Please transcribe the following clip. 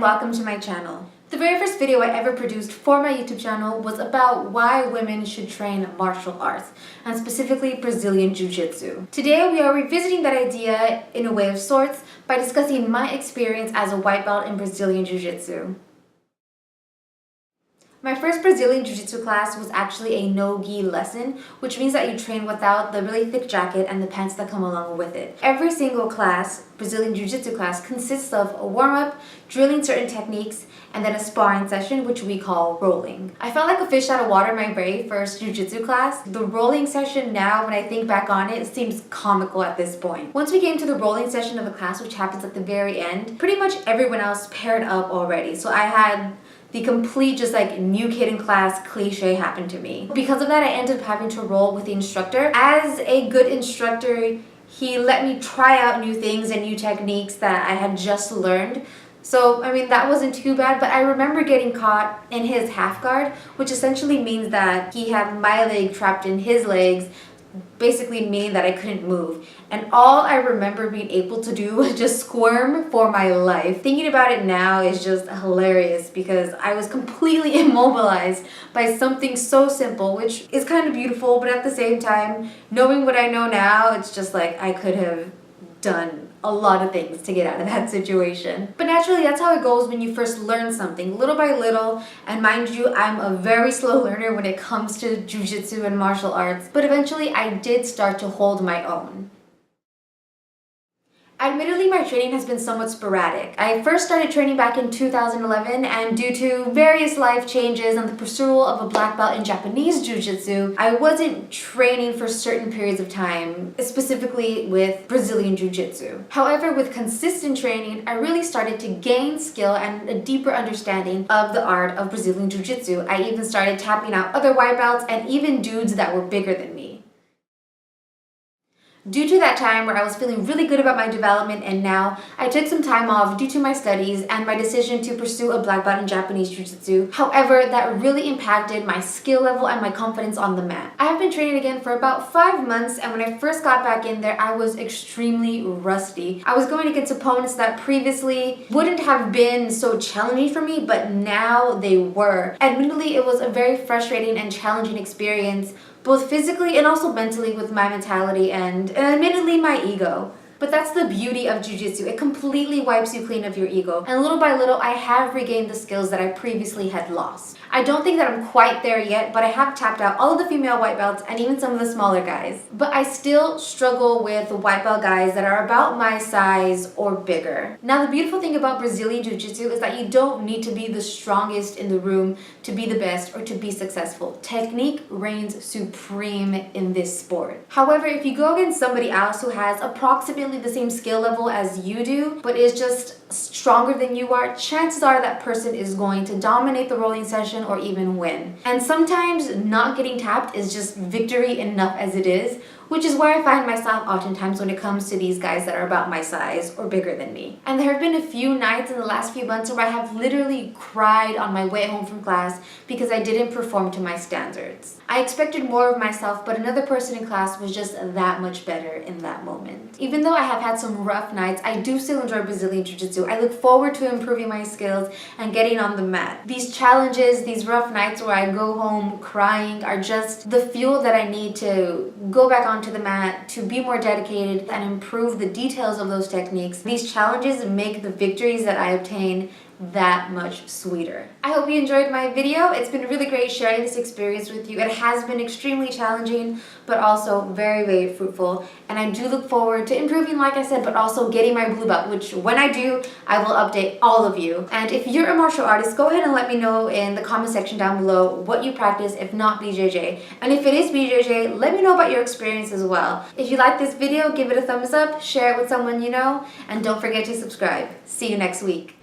welcome to my channel. The very first video I ever produced for my YouTube channel was about why women should train martial arts, and specifically Brazilian Jiu-Jitsu. Today we are revisiting that idea in a way of sorts by discussing my experience as a white belt in Brazilian Jiu-Jitsu. My first Brazilian Jiu-Jitsu class was actually a no-gi lesson, which means that you train without the really thick jacket and the pants that come along with it. Every single class, Brazilian Jiu-Jitsu class, consists of a warm-up, drilling certain techniques, and then a sparring session, which we call rolling. I felt like a fish out of water my very first Jiu-Jitsu class. The rolling session now, when I think back on it, seems comical at this point. Once we came to the rolling session of the class, which happens at the very end, pretty much everyone else paired up already. So I had the complete just like new kid in class cliche happened to me. Because of that, I ended up having to roll with the instructor. As a good instructor, he let me try out new things and new techniques that I had just learned. So, I mean, that wasn't too bad, but I remember getting caught in his half guard, which essentially means that he had my leg trapped in his legs, basically meaning that I couldn't move. And all I remember being able to do was just squirm for my life. Thinking about it now is just hilarious because I was completely immobilized by something so simple, which is kind of beautiful, but at the same time, knowing what I know now, it's just like I could have done a lot of things to get out of that situation. But naturally, that's how it goes when you first learn something, little by little. And mind you, I'm a very slow learner when it comes to jiu-jitsu and martial arts, but eventually I did start to hold my own. Admittedly, my training has been somewhat sporadic. I first started training back in 2011, and due to various life changes and the pursuit of a black belt in Japanese Jiu-Jitsu, I wasn't training for certain periods of time, specifically with Brazilian Jiu-Jitsu. However, with consistent training, I really started to gain skill and a deeper understanding of the art of Brazilian Jiu-Jitsu. I even started tapping out other white belts and even dudes that were bigger than me. Due to that time where I was feeling really good about my development, and now I took some time off due to my studies and my decision to pursue a black belt in Japanese Jiu-Jitsu. However, that really impacted my skill level and my confidence on the mat. I have been training again for about 5 months, and when I first got back in there, I was extremely rusty. I was going against opponents that previously wouldn't have been so challenging for me, but now they were. Admittedly, it was a very frustrating and challenging experience, both physically and also mentally, with my mentality and admittedly my ego. But that's the beauty of Jiu-Jitsu. It completely wipes you clean of your ego. And little by little, I have regained the skills that I previously had lost. I don't think that I'm quite there yet, but I have tapped out all of the female white belts and even some of the smaller guys. But I still struggle with white belt guys that are about my size or bigger. Now, the beautiful thing about Brazilian Jiu-Jitsu is that you don't need to be the strongest in the room to be the best or to be successful. Technique reigns supreme in this sport. However, if you go against somebody else who has approximately the same skill level as you do, but is just stronger than you are, chances are that person is going to dominate the rolling session or even win. And sometimes not getting tapped is just victory enough as it is, which is where I find myself oftentimes when it comes to these guys that are about my size or bigger than me. And there have been a few nights in the last few months where I have literally cried on my way home from class because I didn't perform to my standards. I expected more of myself, but another person in class was just that much better in that moment. Even though I have had some rough nights, I do still enjoy Brazilian Jiu-Jitsu. I look forward to improving my skills and getting on the mat. These challenges, these rough nights where I go home crying are just the fuel that I need to go back onto the mat, to be more dedicated and improve the details of those techniques. These challenges make the victories that I obtain that much sweeter. I hope you enjoyed my video. It's been really great sharing this experience with you. It has been extremely challenging, but also very, very fruitful. And I do look forward to improving, like I said, but also getting my blue belt, which when I do, I will update all of you. And if you're a martial artist, go ahead and let me know in the comment section down below what you practice, if not BJJ. And if it is BJJ, let me know about your experience as well. If you like this video, give it a thumbs up, share it with someone you know, and don't forget to subscribe. See you next week.